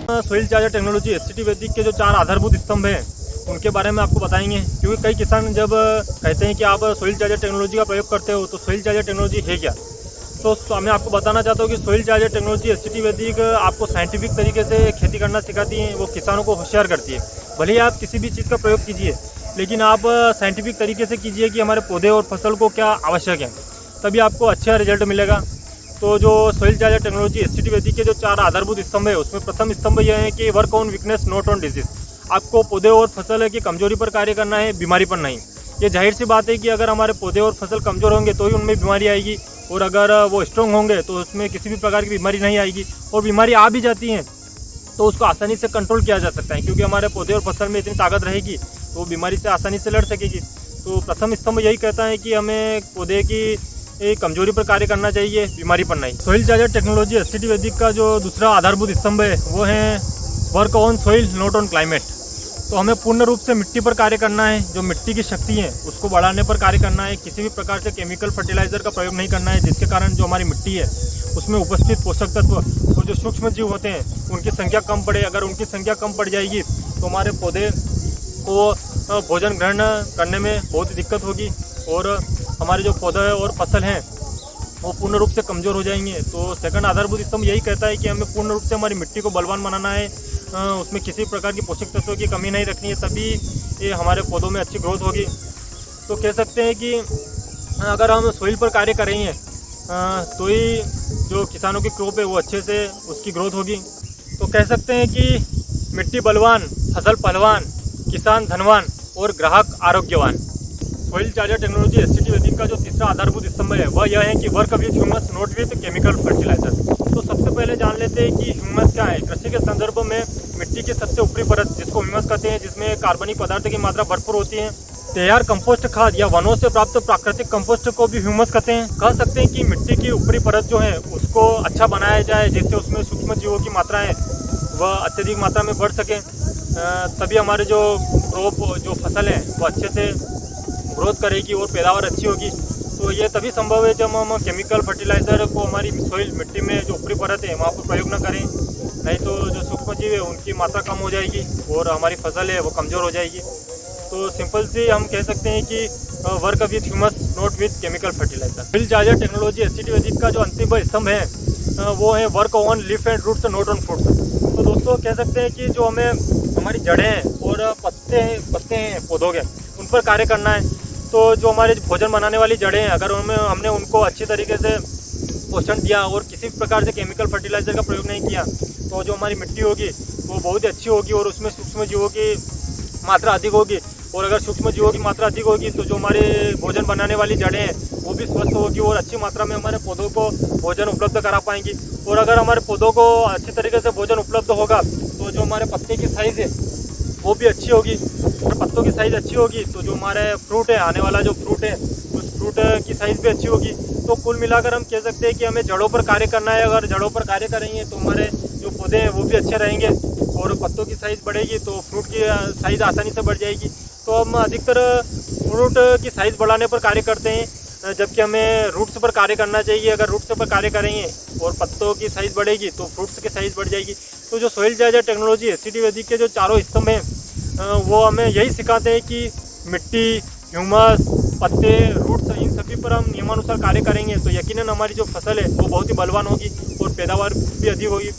Soil charger technology SCT वैदिक के जो 4 आधारभूत स्तंभ हैं उनके बारे में आपको बताएंगे, क्योंकि कई किसान जब कहते हैं कि आप सोइल चार्जर टेक्नोलॉजी का प्रयोग करते हो तो सोइल चार्जर टेक्नोलॉजी है क्या। तो मैं आपको बताना चाहता हूँ कि सोइल चार्जर टेक्नोलॉजी एससीटी वैदिक आपको साइंटिफिक तरीके से खेती करना सिखाती है, वो किसानों को होशियार करती है। भले ही आप किसी भी चीज़ का प्रयोग कीजिए, लेकिन आप साइंटिफिक तरीके से कीजिए कि हमारे पौधे और फसल को क्या आवश्यक है, तभी आपको अच्छा रिजल्ट मिलेगा। तो जो सोइल चार्जर टेक्नोलॉजी एससीटी वैदिक के जो 4 आधारभूत स्तंभ है, उसमें प्रथम स्तंभ यह है कि work on weakness not on disease. आपको पौधे और फसल की कमजोरी पर कार्य करना है, बीमारी पर नहीं। ये जाहिर सी बात है कि अगर हमारे पौधे और फसल कमज़ोर होंगे तो ही उनमें बीमारी आएगी, और अगर वो स्ट्रॉन्ग होंगे तो उसमें किसी भी प्रकार की बीमारी नहीं आएगी। और बीमारी आ भी जाती हैं तो उसको आसानी से कंट्रोल किया जा सकता है, क्योंकि हमारे पौधे और फसल में इतनी ताकत रहेगी तो वो बीमारी से आसानी से लड़ सकेगी। तो प्रथम स्तंभ यही कहता है कि हमें पौधे की कमजोरी पर कार्य करना चाहिए, बीमारी पर नहीं। Soil charger technology SCT Vedic का जो दूसरा आधारभूत स्तंभ है वो है work on soil not on climate. तो हमें पूर्ण रूप से मिट्टी पर कार्य करना है, जो मिट्टी की शक्ति है उसको बढ़ाने पर कार्य करना है। किसी भी प्रकार से केमिकल फर्टिलाइज़र का प्रयोग नहीं करना है, जिसके कारण जो हमारी मिट्टी है उसमें उपस्थित पोषक तत्व और जो सूक्ष्म जीव होते हैं उनकी संख्या कम पड़े। अगर उनकी संख्या कम पड़ जाएगी तो हमारे पौधे को भोजन ग्रहण करने में बहुत दिक्कत होगी, और हमारे जो पौधे और फसल हैं वो पूर्ण रूप से कमज़ोर हो जाएंगे। तो सेकंड आधारभूत स्तंभ यही कहता है कि हमें पूर्ण रूप से हमारी मिट्टी को बलवान बनाना है, उसमें किसी प्रकार की पोषक तत्वों की कमी नहीं रखनी है, तभी ये हमारे पौधों में अच्छी ग्रोथ होगी। तो कह सकते हैं कि अगर हम सोइल पर कार्य करेंगे तो ही जो किसानों की क्रॉप है वो अच्छे से उसकी ग्रोथ होगी। तो कह सकते हैं कि मिट्टी बलवान, फसल पहलवान, किसान धनवान और ग्राहक आरोग्यवान। Soil charger technology SCT Vedic का जो तीसरा आधारभूत स्तंभ है वह यह है कि work with humus not with chemical fertiliser. तो सबसे पहले जान लेते हैं कि ह्यूमस क्या है। कृषि के संदर्भ में मिट्टी की सबसे ऊपरी परत जिसको ह्यूमस कहते हैं, जिसमें कार्बनिक पदार्थ की मात्रा भरपूर होती है। तैयार कंपोस्ट खाद या वनों से प्राप्त प्राकृतिक कंपोस्ट को भी ह्यूमस कहते हैं। कह सकते हैं कि मिट्टी की ऊपरी परत जो है उसको अच्छा बनाया जाए, जिससे उसमें सूक्ष्म जीवों की मात्रा है वह अत्यधिक मात्रा में बढ़ सके, तभी हमारे जो क्रॉप जो फसल है वो अच्छे से ग्रोथ करेगी और पैदावार अच्छी होगी। तो ये तभी संभव है जब हम केमिकल फर्टिलाइज़र को हमारी सोइल मिट्टी में जो ऊपरी परत है वहाँ पर प्रयोग न करें, नहीं तो जो सूक्ष्म जीव है उनकी मात्रा कम हो जाएगी और हमारी फसल है वो कमज़ोर हो जाएगी। तो सिंपल से हम कह सकते हैं कि work with humus not with chemical fertilizer. Soil charger technology SCT Vedic का जो अंतिम स्तंभ है वो है work on leaf and roots not on fruits. तो दोस्तों कह सकते हैं कि जो हमें हमारी जड़ें हैं और पत्ते हैं पौधों के, उन पर कार्य करना है। तो जो हमारे भोजन बनाने वाली जड़ें हैं, अगर हमने उनको अच्छी तरीके से पोषण दिया और किसी भी प्रकार से केमिकल फर्टिलाइज़र का प्रयोग नहीं किया, तो जो हमारी मिट्टी होगी वो बहुत ही अच्छी होगी और उसमें सूक्ष्म जीवों की मात्रा अधिक होगी। और अगर सूक्ष्म जीवों की मात्रा अधिक होगी तो जो हमारे भोजन बनाने वाली जड़ें हैं वो भी स्वस्थ होगी और अच्छी मात्रा में हमारे पौधों को भोजन उपलब्ध करा पाएंगी। और अगर हमारे पौधों को अच्छी तरीके से भोजन उपलब्ध होगा तो जो हमारे पत्ते की साइज़ है वो भी अच्छी होगी। और पत्तों की साइज़ अच्छी होगी तो जो हमारे फ्रूट है, आने वाला जो फ्रूट है उस फ्रूट की साइज़ भी अच्छी होगी। तो कुल मिलाकर हम कह सकते हैं कि हमें जड़ों पर कार्य करना है। अगर जड़ों पर कार्य करेंगे तो हमारे जो पौधे हैं वो भी अच्छे रहेंगे और पत्तों की साइज़ बढ़ेगी तो फ्रूट की साइज़ आसानी से बढ़ जाएगी। तो हम अधिकतर फ्रूट की साइज़ बढ़ाने पर कार्य करते हैं, जबकि हमें रूट्स पर कार्य करना चाहिए। अगर रूट्स पर कार्य करेंगे और पत्तों की साइज़ बढ़ेगी तो फ्रूट्स की साइज़ बढ़ जाएगी। तो जो सोइल चार्जर टेक्नोलॉजी एससीटी वैदिक के जो 4 स्तंभ हैं वो हमें यही सिखाते हैं कि मिट्टी, ह्यूमस, पत्ते, रूट्स, इन सभी पर हम नियमानुसार कार्य करेंगे तो यकीनन हमारी जो फसल है वो बहुत ही बलवान होगी और पैदावार भी अधिक होगी।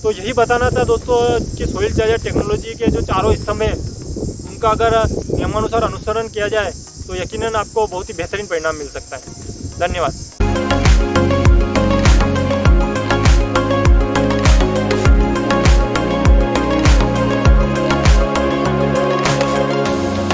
तो यही बताना था दोस्तों कि सोइल चार्जर टेक्नोलॉजी के जो 4 स्तंभ हैं उनका अगर नियमानुसार अनुसरण किया जाए तो यकीनन आपको बहुत ही बेहतरीन परिणाम मिल सकता है। धन्यवाद।